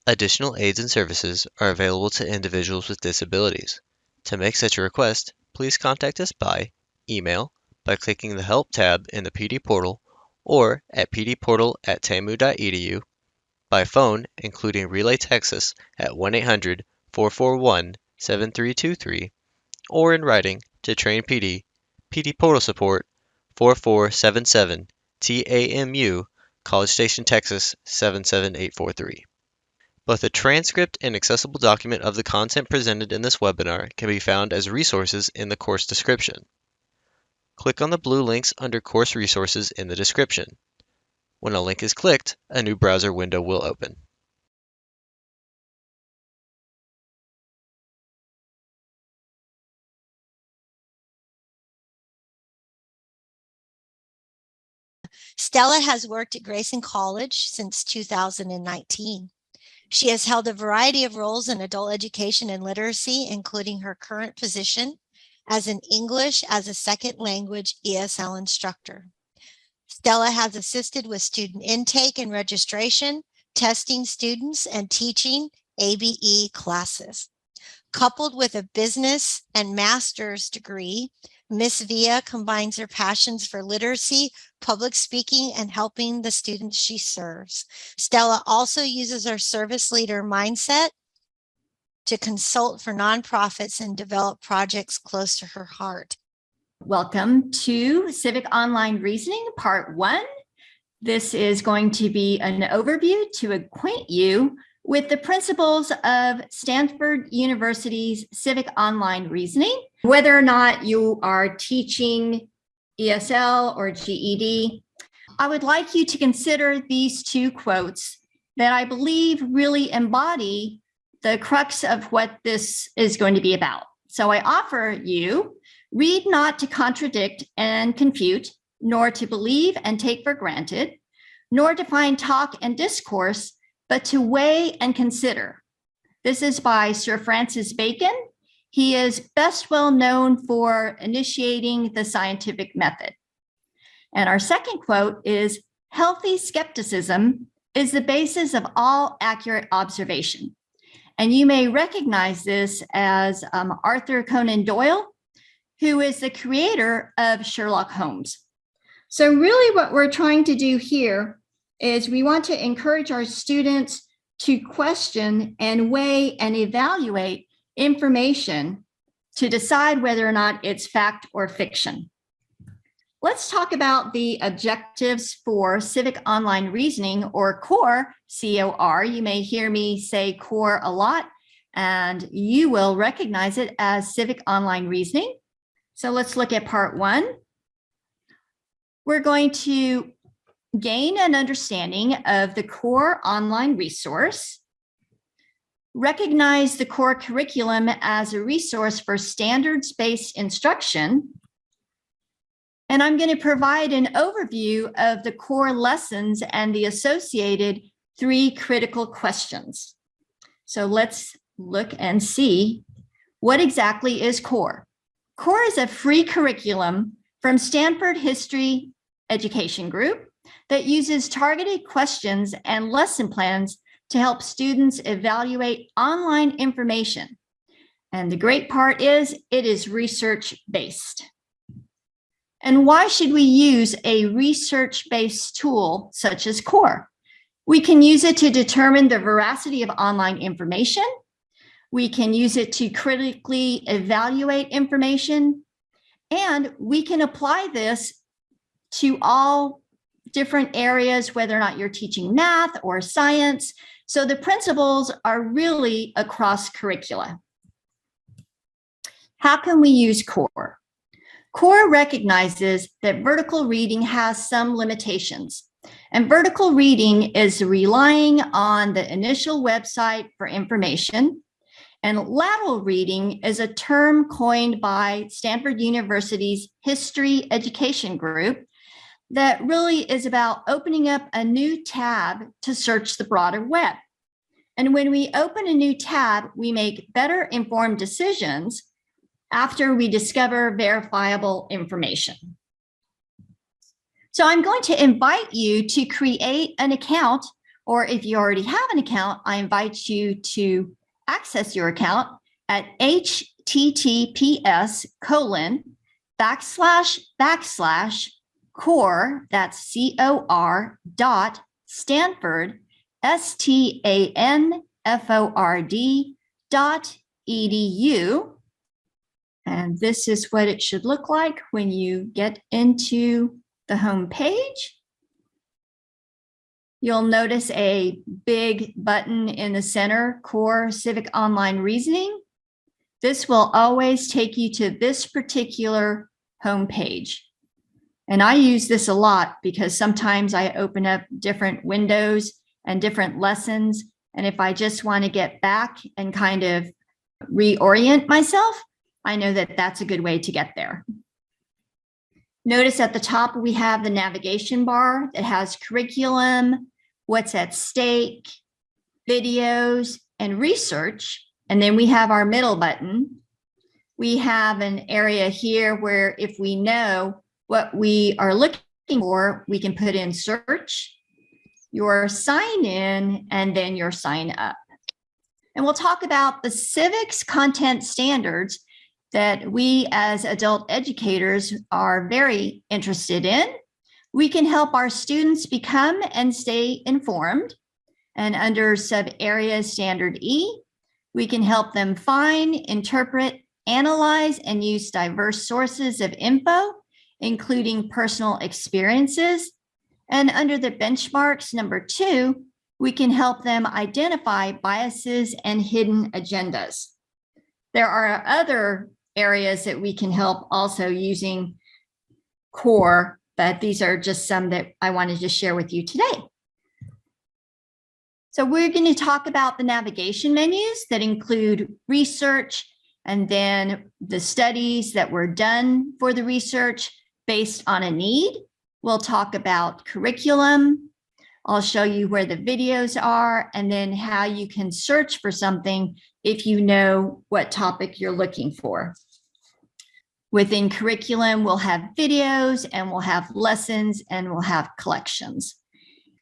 Additional aids and services are available to individuals with disabilities. To make such a request, please contact us by email, by clicking the Help tab in the PD portal, or at pdportal@tamu.edu, by phone, including Relay Texas at 1-800-441-7323, or in writing to Train PD, PD Portal Support, 4477 TAMU, College Station, Texas 77843. Both a transcript and accessible document of the content presented in this webinar can be found as resources in the course description. Click on the blue links under Course Resources in the description. When a link is clicked, a new browser window will open. Stella has worked at Grayson College since 2019. She has held a variety of roles in adult education and literacy, including her current position as an English as a second language ESL instructor. Stella has assisted with student intake and registration, testing students, and teaching ABE classes. Coupled with a business and master's degree, Miss Via combines her passions for literacy, public speaking, and helping the students she serves. Stella also uses her service leader mindset to consult for nonprofits and develop projects close to her heart. Welcome to Civic Online Reasoning, Part 1. This is going to be an overview to acquaint you with the principles of Stanford University's Civic Online Reasoning. Whether or not you are teaching ESL or GED, I would like you to consider these two quotes that I believe really embody the crux of what this is going to be about. So I offer you, read not to contradict and confute, nor to believe and take for granted, nor to find talk and discourse, but to weigh and consider. This is by Sir Francis Bacon. He is best well known for initiating the scientific method. And our second quote is, healthy skepticism is the basis of all accurate observation. And you may recognize this as Arthur Conan Doyle, who is the creator of Sherlock Holmes. So really what we're trying to do here is we want to encourage our students to question and weigh and evaluate information to decide whether or not it's fact or fiction. Let's talk about the objectives for Civic Online Reasoning, or COR, C-O-R. You may hear me say COR a lot, and you will recognize it as Civic Online Reasoning. So let's look at Part 1. We're going to gain an understanding of the COR online resource, recognize the COR curriculum as a resource for standards-based instruction, and I'm going to provide an overview of the COR lessons and the associated 3 critical questions. So let's look and see what exactly is COR. COR is a free curriculum from Stanford History Education Group that uses targeted questions and lesson plans to help students evaluate online information. And the great part is it is research-based. And why should we use a research-based tool such as COR? We can use it to determine the veracity of online information. We can use it to critically evaluate information. And we can apply this to all different areas, whether or not you're teaching math or science. So the principles are really across curricula. How can we use COR? COR recognizes that vertical reading has some limitations. And vertical reading is relying on the initial website for information. And lateral reading is a term coined by Stanford University's History Education Group that really is about opening up a new tab to search the broader web. And when we open a new tab, we make better informed decisions after we discover verifiable information. So I'm going to invite you to create an account Or if you already have an account, I invite you to access your account at https://COR, that's COR dot Stanford, STANFORD.edu. And this is what it should look like when you get into the home page. You'll notice a big button in the center, COR Civic Online Reasoning. This will always take you to this particular home page. And I use this a lot because sometimes I open up different windows and different lessons. And if I just want to get back and kind of reorient myself, I know that that's a good way to get there. Notice at the top, we have the navigation bar that has curriculum, what's at stake, videos, and research. And then we have our middle button. We have an area here where if we know what we are looking for, we can put in search, your sign in, and then your sign up. And we'll talk about the civics content standards that we as adult educators are very interested in. We can help our students become and stay informed. And under sub-area standard E, we can help them find, interpret, analyze, and use diverse sources of info, including personal experiences. And under the benchmarks number 2, we can help them identify biases and hidden agendas. There are other areas that we can help also using COR, but these are just some that I wanted to share with you today. So we're going to talk about the navigation menus that include research and then the studies that were done for the research based on a need. We'll talk about curriculum. I'll show you where the videos are and then how you can search for something if you know what topic you're looking for. Within curriculum, we'll have videos and we'll have lessons and we'll have collections.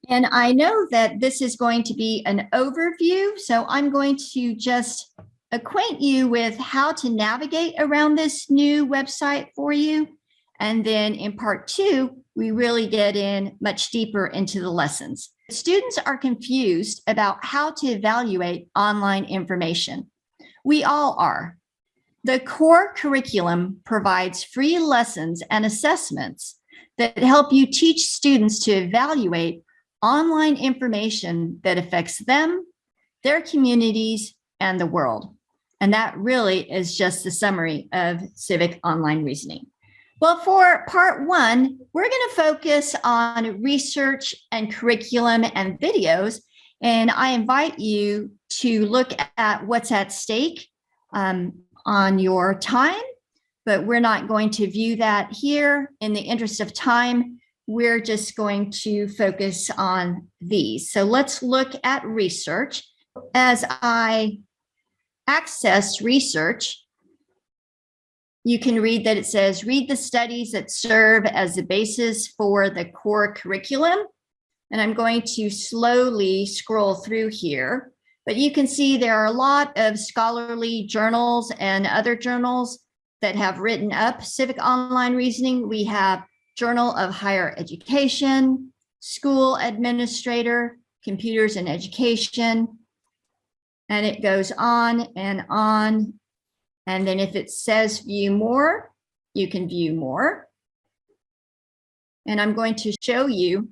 And I know that this is going to be an overview, so I'm going to just acquaint you with how to navigate around this new website for you. And then in part 2, we really get in much deeper into the lessons. Students are confused about how to evaluate online information. We all are. The COR curriculum provides free lessons and assessments that help you teach students to evaluate online information that affects them, their communities, and the world. And that really is just the summary of civic online reasoning. Well, for part 1, we're going to focus on research and curriculum and videos. And I invite you to look at what's at stake on your time, but we're not going to view that here. In the interest of time, we're just going to focus on these. So let's look at research. As I access research, you can read that it says, read the studies that serve as the basis for the COR curriculum. And I'm going to slowly scroll through here, but you can see there are a lot of scholarly journals and other journals that have written up civic online reasoning. We have Journal of Higher Education, School Administrator, Computers and Education, and it goes on and on. And then if it says view more, you can view more. And I'm going to show you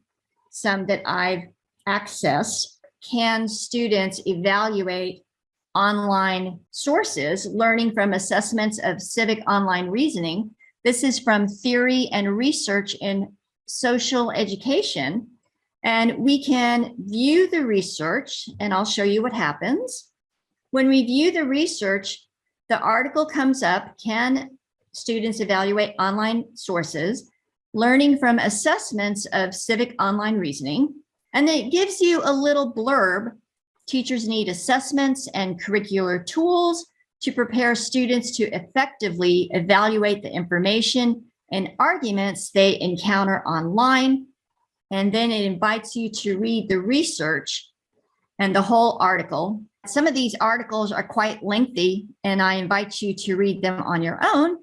some that I've accessed. Can students evaluate online sources, learning from assessments of civic online reasoning? This is from Theory and Research in Social Education. And we can view the research, and I'll show you what happens. When we view the research, the article comes up, can students evaluate online sources, learning from assessments of civic online reasoning? And then it gives you a little blurb. Teachers need assessments and curricular tools to prepare students to effectively evaluate the information and arguments they encounter online. and then it invites you to read the research and the whole article. Some of these articles are quite lengthy, and I invite you to read them on your own,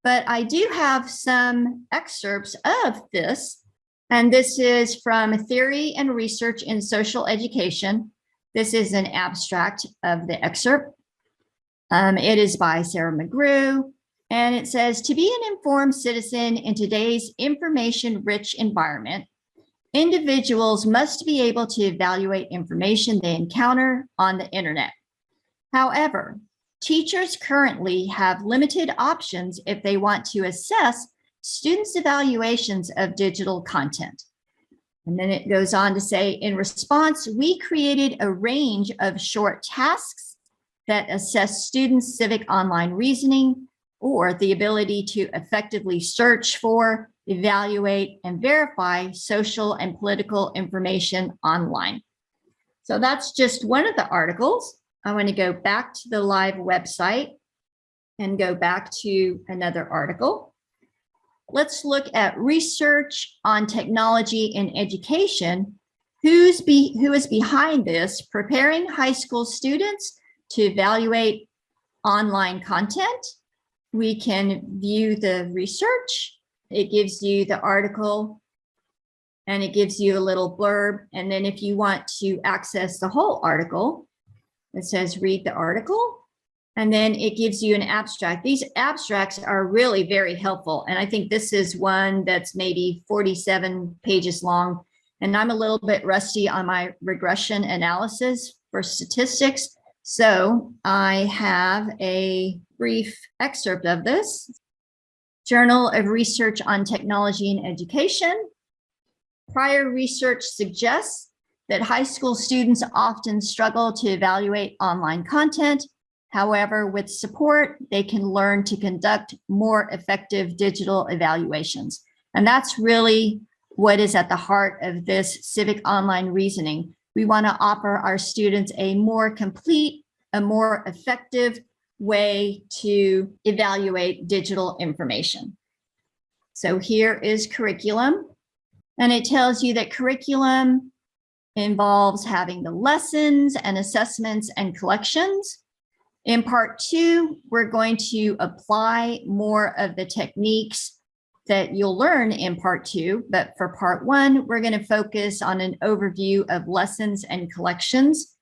but I do have some excerpts of this, and this is from Theory and Research in Social Education. This is an abstract of the excerpt. It is by Sarah McGrew, and it says, to be an informed citizen in today's information-rich environment, individuals must be able to evaluate information they encounter on the internet. However, teachers currently have limited options if they want to assess students' evaluations of digital content. And then it goes on to say, in response, we created a range of short tasks that assess students' civic online reasoning or the ability to effectively search for, evaluate, and verify social and political information online. So that's just one of the articles. I want to go back to the live website and go back to another article. Let's look at research on technology in education. Who is behind this, preparing high school students to evaluate online content? We can view the research. It gives you the article and it gives you a little blurb. And then if you want to access the whole article, it says read the article. And then it gives you an abstract. These abstracts are really very helpful. And I think this is one that's maybe 47 pages long. And I'm a little bit rusty on my regression analysis for statistics. So I have a brief excerpt of this. Journal of Research on Technology in Education. Prior research suggests that high school students often struggle to evaluate online content. However, with support, they can learn to conduct more effective digital evaluations. And that's really what is at the heart of this civic online reasoning. We want to offer our students a more complete, a more effective way to evaluate digital information. So here is curriculum, and it tells you that curriculum involves having the lessons and assessments and collections. In part 2, we're going to apply more of the techniques that you'll learn in part 2, but for part 1, we're going to focus on an overview of lessons and collections.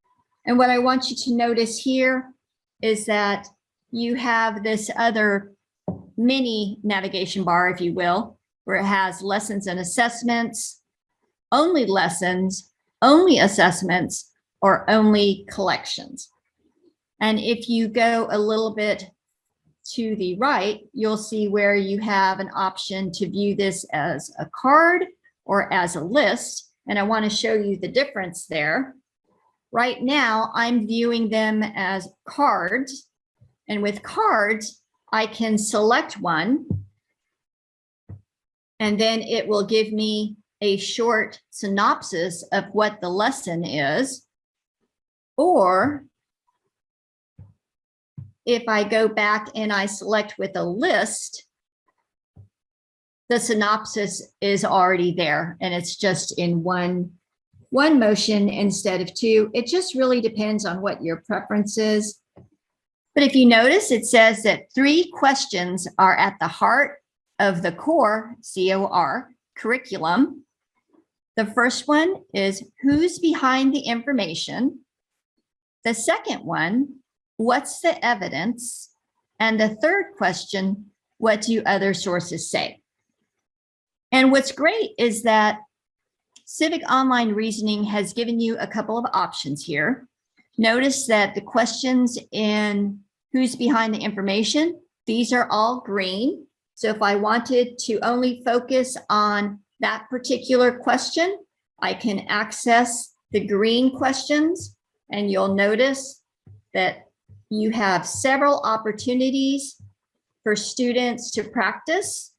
And what I want you to notice here is that you have this other mini navigation bar, if you will, where it has lessons and assessments, only lessons, only assessments, or only collections. And if you go a little bit to the right, you'll see where you have an option to view this as a card or as a list. And I want to show you the difference there. Right now, I'm viewing them as cards. And with cards, I can select one, and then it will give me a short synopsis of what the lesson is. Or if I go back and I select with a list, the synopsis is already there, and it's just in one motion instead of two. It just really depends on what your preference is. But if you notice, it says that 3 questions are at the heart of the COR, C-O-R, curriculum. The first one is, who's behind the information? The second one, what's the evidence? And the third question, what do other sources say? And what's great is that Civic Online Reasoning has given you a couple of options here. Notice that the questions in who's behind the information, these are all green. So if I wanted to only focus on that particular question, I can access the green questions, and you'll notice that you have several opportunities for students to practice.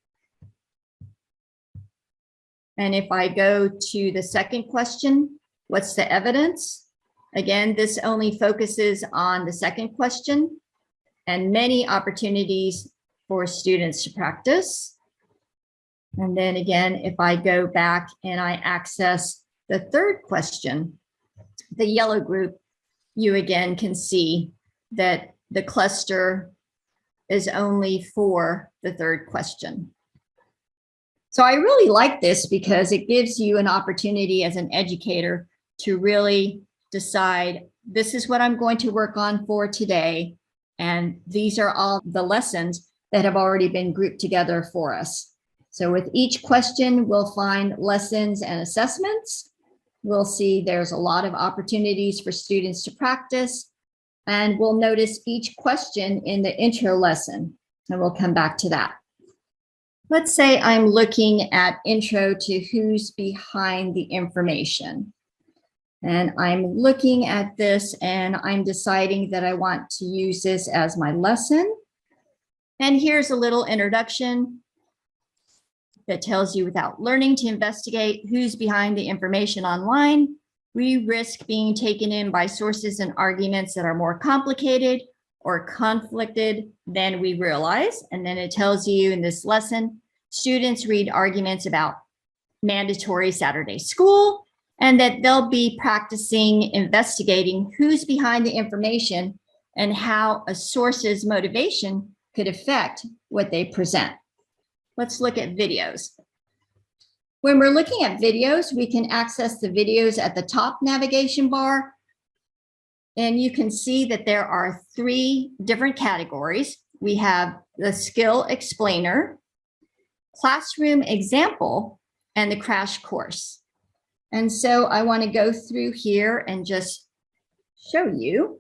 And if I go to the second question, what's the evidence? Again, this only focuses on the second question, and many opportunities for students to practice. And then again, if I go back and I access the third question, the yellow group, you again can see that the cluster is only for the third question. So I really like this because it gives you an opportunity as an educator to really decide, this is what I'm going to work on for today. And these are all the lessons that have already been grouped together for us. So with each question, we'll find lessons and assessments. We'll see there's a lot of opportunities for students to practice. And we'll notice each question in the intro lesson, and we'll come back to that. Let's say I'm looking at intro to who's behind the information. And I'm looking at this and I'm deciding that I want to use this as my lesson. And here's a little introduction that tells you, without learning to investigate who's behind the information online, we risk being taken in by sources and arguments that are more complicated or conflicted than we realize. And then it tells you in this lesson, students read arguments about mandatory Saturday school, and that they'll be practicing investigating who's behind the information and how a source's motivation could affect what they present. Let's look at videos. When we're looking at videos, we can access the videos at the top navigation bar. And you can see that there are 3 different categories. We have the skill explainer, classroom example, and the crash course. And so I want to go through here and just show you.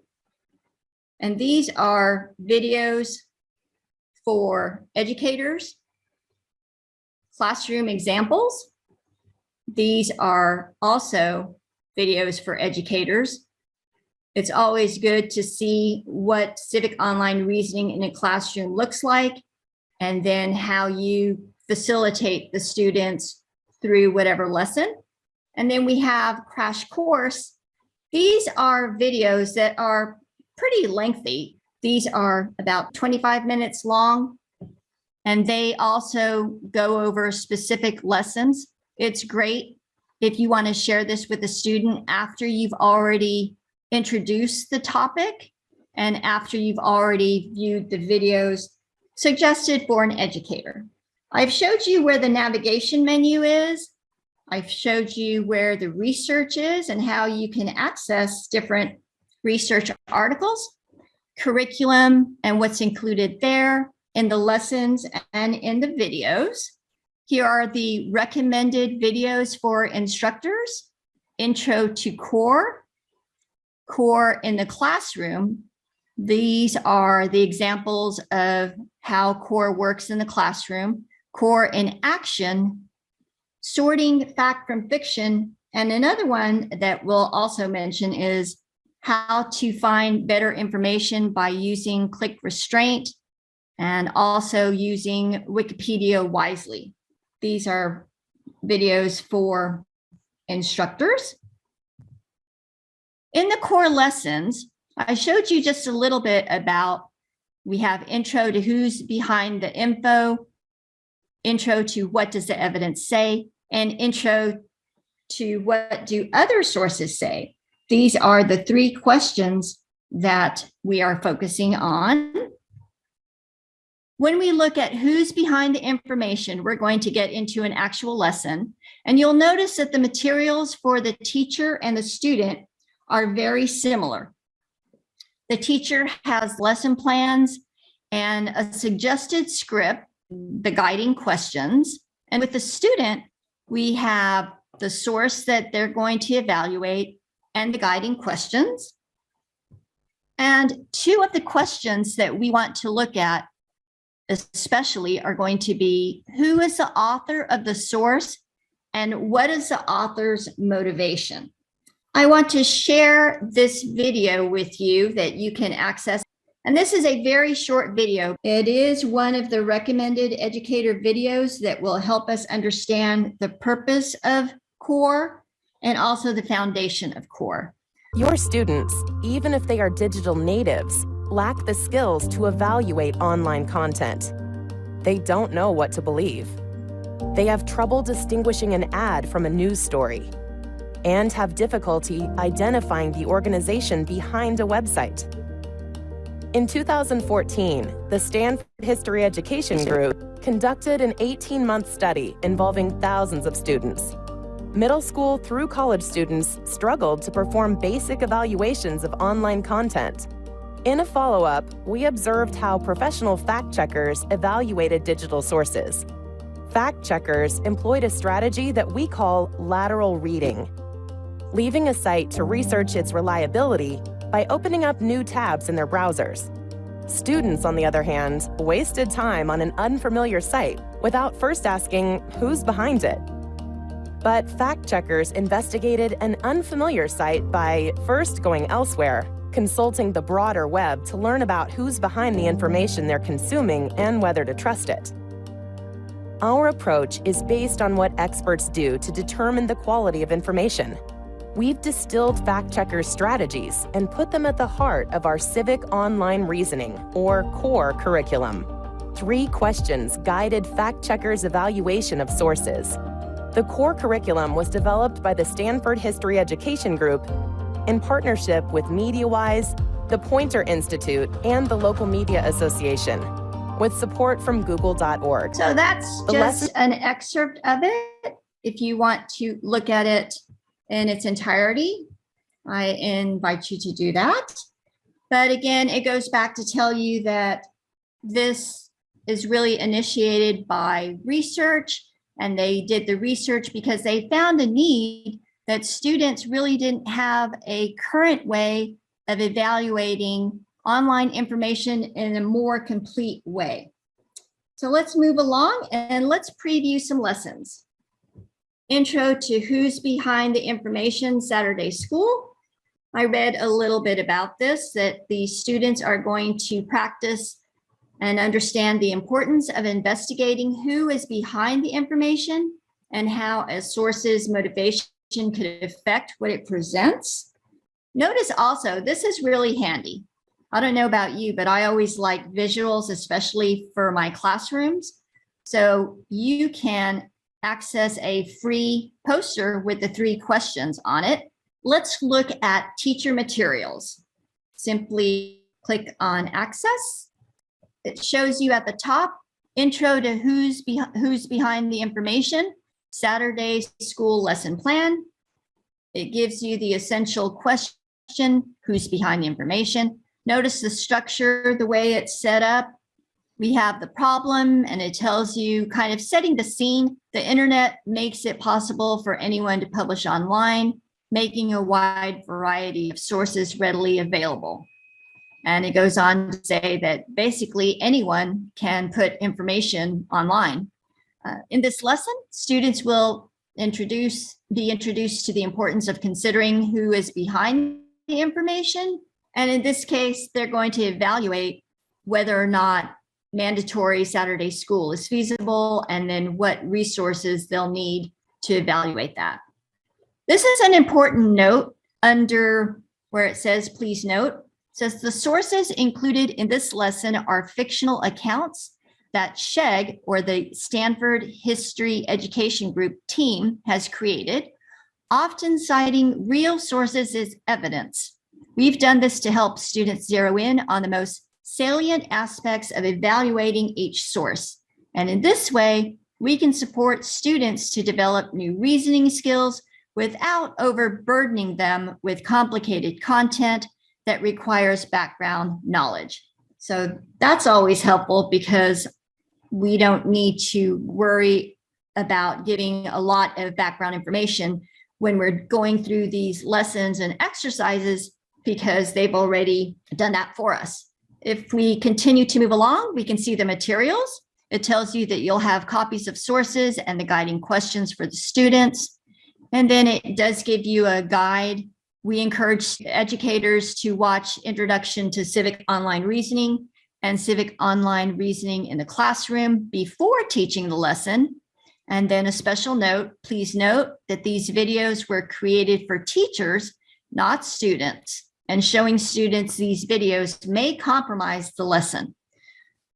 And these are videos for educators, classroom examples. These are also videos for educators. It's always good to see what civic online reasoning in a classroom looks like, and then how you facilitate the students through whatever lesson. And then we have crash course. These are videos that are pretty lengthy. These are about 25 minutes long, and they also go over specific lessons. It's great if you want to share this with a student after you've already introduced the topic and after you've already viewed the videos suggested for an educator. I've showed you where the navigation menu is. I've showed you where the research is and how you can access different research articles, curriculum, and what's included there in the lessons and in the videos. Here are the recommended videos for instructors: Intro to COR, COR in the classroom. These are the examples of how COR works in the classroom. COR in action, sorting fact from fiction. And another one that we'll also mention is how to find better information by using click restraint and also using Wikipedia wisely. These are videos for instructors. In the core lessons, I showed you just a little bit about, we have intro to who's behind the info, intro to what does the evidence say, and intro to what do other sources say. These are the 3 questions that we are focusing on. When we look at who's behind the information, we're going to get into an actual lesson. And you'll notice that the materials for the teacher and the student are very similar. The teacher has lesson plans and a suggested script, the guiding questions. And with the student, we have the source that they're going to evaluate and the guiding questions. And 2 of the questions that we want to look at especially are going to be, who is the author of the source and what is the author's motivation? I want to share this video with you that you can access. And this is a very short video. It is one of the recommended educator videos that will help us understand the purpose of COR and also the foundation of COR. Your students, even if they are digital natives, lack the skills to evaluate online content. They don't know what to believe. They have trouble distinguishing an ad from a news story and have difficulty identifying the organization behind a website. In 2014, the Stanford History Education Group conducted an 18-month study involving thousands of students. Middle school through college students struggled to perform basic evaluations of online content. In a follow-up, we observed how professional fact-checkers evaluated digital sources. Fact-checkers employed a strategy that we call lateral reading, leaving a site to research its reliability by opening up new tabs in their browsers. Students, on the other hand, wasted time on an unfamiliar site without first asking who's behind it. But fact-checkers investigated an unfamiliar site by first going elsewhere, consulting the broader web to learn about who's behind the information they're consuming and whether to trust it. Our approach is based on what experts do to determine the quality of information. We've distilled fact-checkers' strategies and put them at the heart of our Civic Online Reasoning, or COR curriculum. 3 questions guided fact-checkers' evaluation of sources. The COR curriculum was developed by the Stanford History Education Group in partnership with MediaWise, the Poynter Institute, and the local media association, with support from google.org. So that's just an excerpt of it. If you want to look at it in its entirety, I invite you to do that. But again, it goes back to tell you that this is really initiated by research, and they did the research because they found a need that students really didn't have a current way of evaluating online information in a more complete way. So let's move along and let's preview some lessons. Intro to Who's Behind the Information Saturday School. I read a little bit about this, that the students are going to practice and understand the importance of investigating who is behind the information and how a source's motivation could affect what it presents. Notice also, this is really handy. I don't know about you, but I always like visuals, especially for my classrooms. So you can access a free poster with the 3 questions on it. Let's look at teacher materials. Simply click on access. It shows you at the top, intro to who's behind the information, Saturday school lesson plan. It gives you the essential question, who's behind the information. Notice the structure, the way it's set up. We have the problem, and it tells you kind of setting the scene. The internet makes it possible for anyone to publish online, making a wide variety of sources readily available. And it goes on to say that basically anyone can put information online. In this lesson, students will be introduced to the importance of considering who is behind the information. And in this case, they're going to evaluate whether or not mandatory Saturday school is feasible, and then what resources they'll need to evaluate that. This is an important note under where it says, please note, it says the sources included in this lesson are fictional accounts that SHEG, or the Stanford History Education Group team, has created, often citing real sources as evidence. We've done this to help students zero in on the most salient aspects of evaluating each source. And in this way, we can support students to develop new reasoning skills without overburdening them with complicated content that requires background knowledge. So that's always helpful, because we don't need to worry about giving a lot of background information when we're going through these lessons and exercises, because they've already done that for us. If we continue to move along, we can see the materials. It tells you that you'll have copies of sources and the guiding questions for the students. And then it does give you a guide. We encourage educators to watch Introduction to Civic Online Reasoning and Civic Online Reasoning in the Classroom before teaching the lesson. And then a special note, please note that these videos were created for teachers, not students. And showing students these videos may compromise the lesson.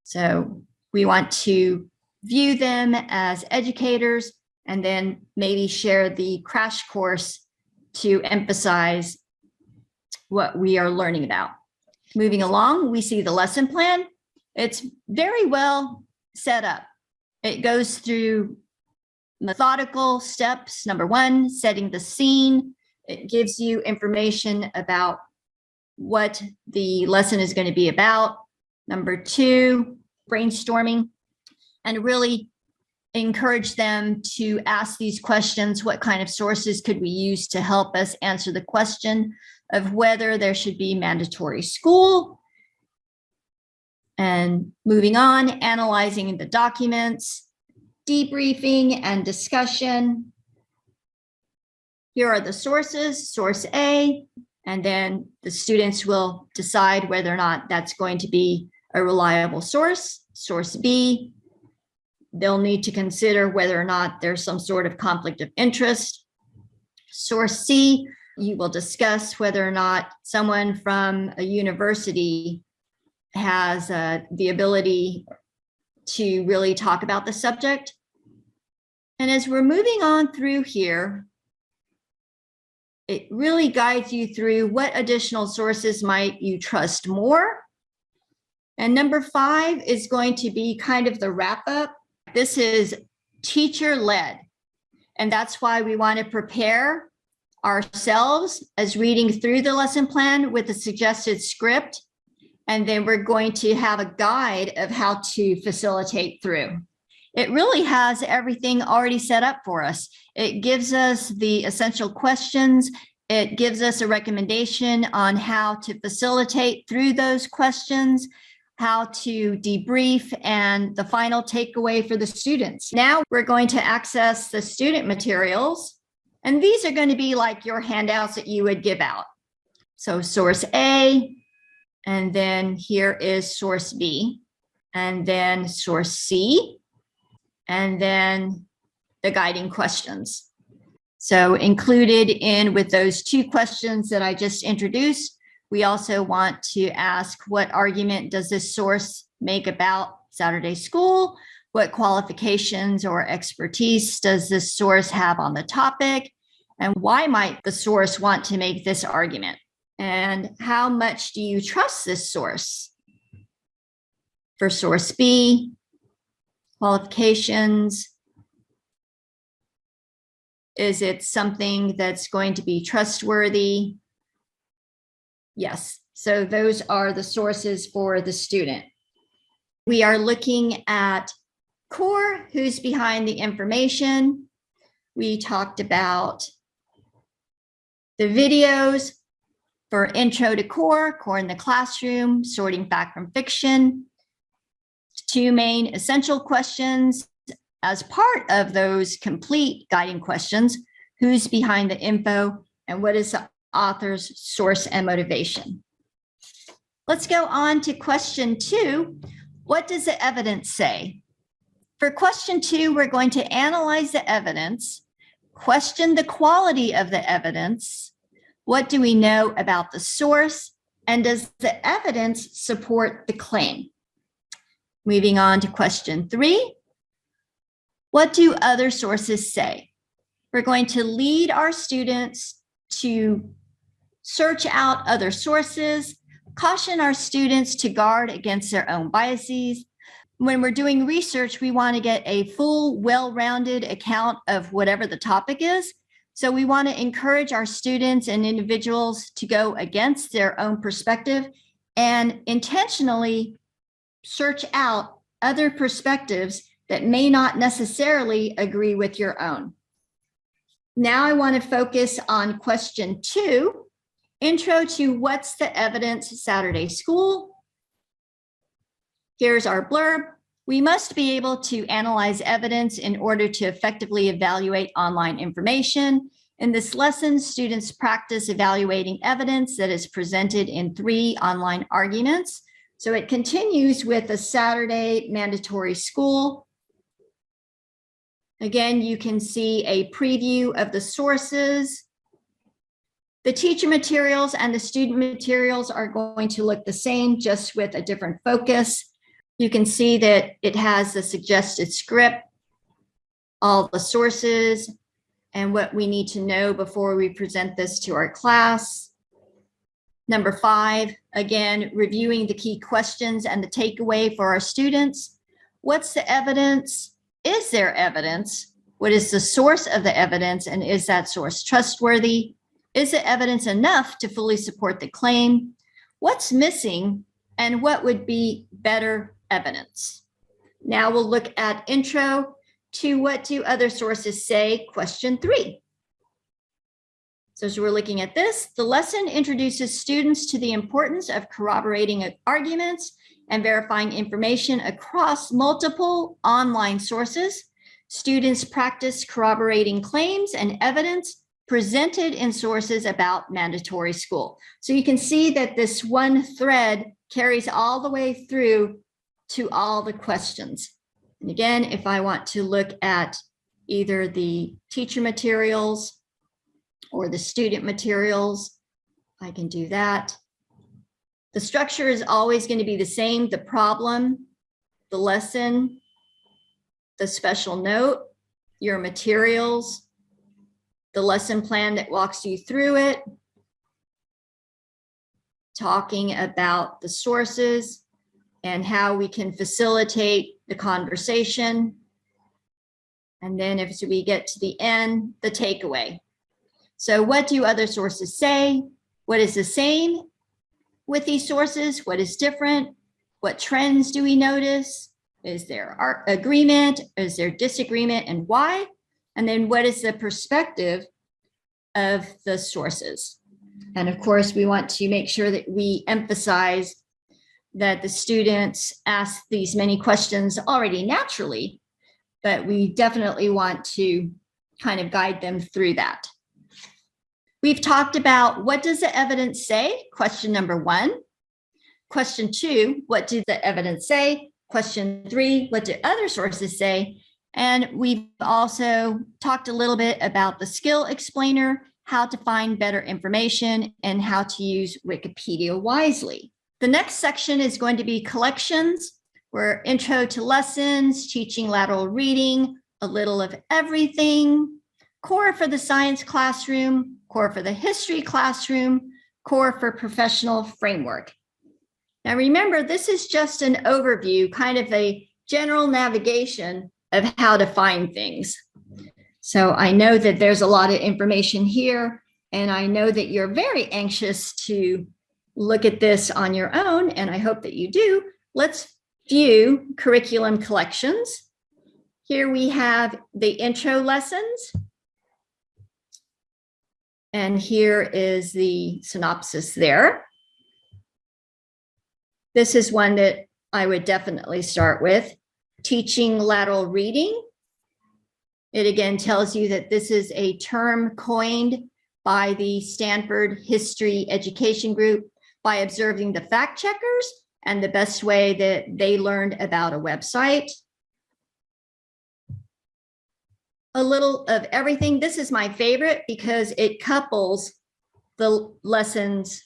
So we want to view them as educators, and then maybe share the crash course to emphasize what we are learning about. Moving along, we see the lesson plan. It's very well set up. It goes through methodical steps. Number one, setting the scene. It gives you information about what the lesson is going to be about. Number two, brainstorming, and really encourage them to ask these questions. What kind of sources could we use to help us answer the question of whether there should be mandatory school? And moving on, analyzing the documents, debriefing and discussion. Here are the sources, source A, and then the students will decide whether or not that's going to be a reliable source. Source B, they'll need to consider whether or not there's some sort of conflict of interest. Source C, you will discuss whether or not someone from a university has the ability to really talk about the subject. And as we're moving on through here, it really guides you through what additional sources might you trust more. And number 5 is going to be kind of the wrap up. This is teacher-led. And that's why we want to prepare ourselves as reading through the lesson plan with a suggested script. And then we're going to have a guide of how to facilitate through. It really has everything already set up for us. It gives us the essential questions. It gives us a recommendation on how to facilitate through those questions, how to debrief, and the final takeaway for the students. Now we're going to access the student materials, and these are going to be like your handouts that you would give out. So source A, and then here is source B, and then source C, and then the guiding questions. So included in with those 2 questions that I just introduced, we also want to ask, what argument does this source make about Saturday school? What qualifications or expertise does this source have on the topic? And why might the source want to make this argument? And how much do you trust this source? For source B, qualifications. Is it something that's going to be trustworthy? Yes. So those are the sources for the student. We are looking at COR, who's behind the information. We talked about the videos for intro to COR in the classroom, sorting fact from fiction. 2 main essential questions as part of those complete guiding questions: who's behind the info, and what is the author's source and motivation? Let's go on to question 2. What does the evidence say? For question 2, we're going to analyze the evidence, question the quality of the evidence. What do we know about the source? And does the evidence support the claim? Moving on to question 3. What do other sources say? We're going to lead our students to search out other sources, caution our students to guard against their own biases. When we're doing research, we want to get a full, well-rounded account of whatever the topic is. So we want to encourage our students and individuals to go against their own perspective and intentionally search out other perspectives that may not necessarily agree with your own. Now I want to focus on question 2, intro to what's the evidence Saturday school. Here's our blurb. We must be able to analyze evidence in order to effectively evaluate online information. In this lesson, students practice evaluating evidence that is presented in 3 online arguments. So it continues with the Saturday mandatory school. Again, you can see a preview of the sources. The teacher materials and the student materials are going to look the same, just with a different focus. You can see that it has the suggested script, all the sources, and what we need to know before we present this to our class. Number 5, again, reviewing the key questions and the takeaway for our students. What's the evidence? Is there evidence? What is the source of the evidence, and is that source trustworthy? Is the evidence enough to fully support the claim? What's missing, and what would be better evidence? Now we'll look at intro to what do other sources say, question 3. So as we're looking at this, the lesson introduces students to the importance of corroborating arguments and verifying information across multiple online sources. Students practice corroborating claims and evidence presented in sources about mandatory school. So you can see that this one thread carries all the way through to all the questions. And again, if I want to look at either the teacher materials or the student materials, I can do that. The structure is always going to be the same: the problem, the lesson, the special note, your materials, the lesson plan that walks you through it, talking about the sources and how we can facilitate the conversation. And then if we get to the end, the takeaway. So what do other sources say? What is the same with these sources? What is different? What trends do we notice? Is there agreement? Is there disagreement, and why? And then what is the perspective of the sources? And of course, we want to make sure that we emphasize that the students ask these many questions already naturally, but we definitely want to kind of guide them through that. We've talked about what does the evidence say? Question number 1. Question 2, what do the evidence say? Question 3, what do other sources say? And we've also talked a little bit about the skill explainer, how to find better information, and how to use Wikipedia wisely. The next section is going to be collections. We're intro to lessons, teaching lateral reading, a little of everything, COR for the science classroom, COR for the history classroom, COR for professional framework. Now remember, this is just an overview, kind of a general navigation of how to find things. So I know that there's a lot of information here, and I know that you're very anxious to look at this on your own, and I hope that you do. Let's view curriculum collections. Here we have the intro lessons. And here is the synopsis there. This is one that I would definitely start with. Teaching lateral reading. It again tells you that this is a term coined by the Stanford History Education Group by observing the fact checkers and the best way that they learned about a website. A little of everything. This is my favorite because it couples the lessons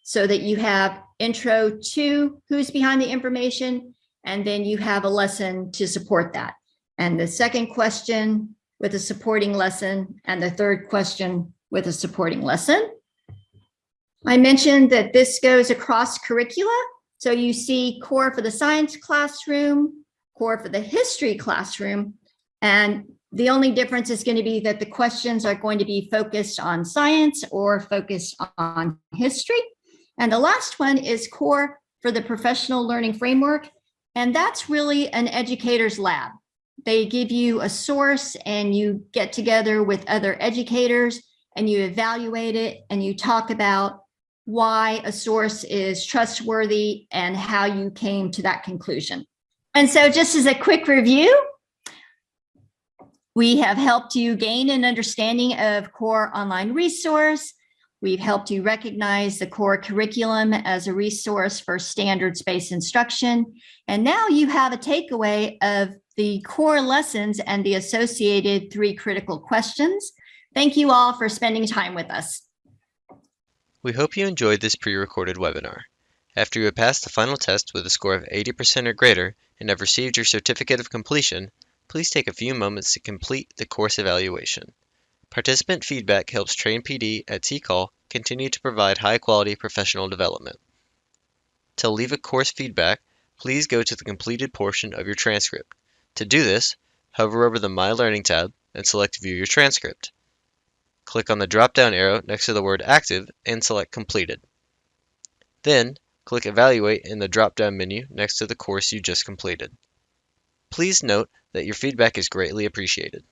so that you have intro to who's behind the information, and then you have a lesson to support that. And the second question with a supporting lesson, and the third question with a supporting lesson. I mentioned that this goes across curricula. So you see COR for the science classroom, COR for the history classroom, and the only difference is going to be that the questions are going to be focused on science or focused on history. And the last one is COR for the professional learning framework. And that's really an educator's lab. They give you a source and you get together with other educators and you evaluate it and you talk about why a source is trustworthy and how you came to that conclusion. And so just as a quick review, we have helped you gain an understanding of COR online resource. We've helped you recognize the COR curriculum as a resource for standards-based instruction. And now you have a takeaway of the COR lessons and the associated 3 critical questions. Thank you all for spending time with us. We hope you enjoyed this pre-recorded webinar. After you have passed the final test with a score of 80% or greater and have received your certificate of completion, please take a few moments to complete the course evaluation. Participant feedback helps Train PD at TCOL continue to provide high-quality professional development. To leave a course feedback, please go to the completed portion of your transcript. To do this, hover over the My Learning tab and select View Your Transcript. Click on the drop-down arrow next to the word Active and select Completed. Then, click Evaluate in the drop-down menu next to the course you just completed. Please note that your feedback is greatly appreciated.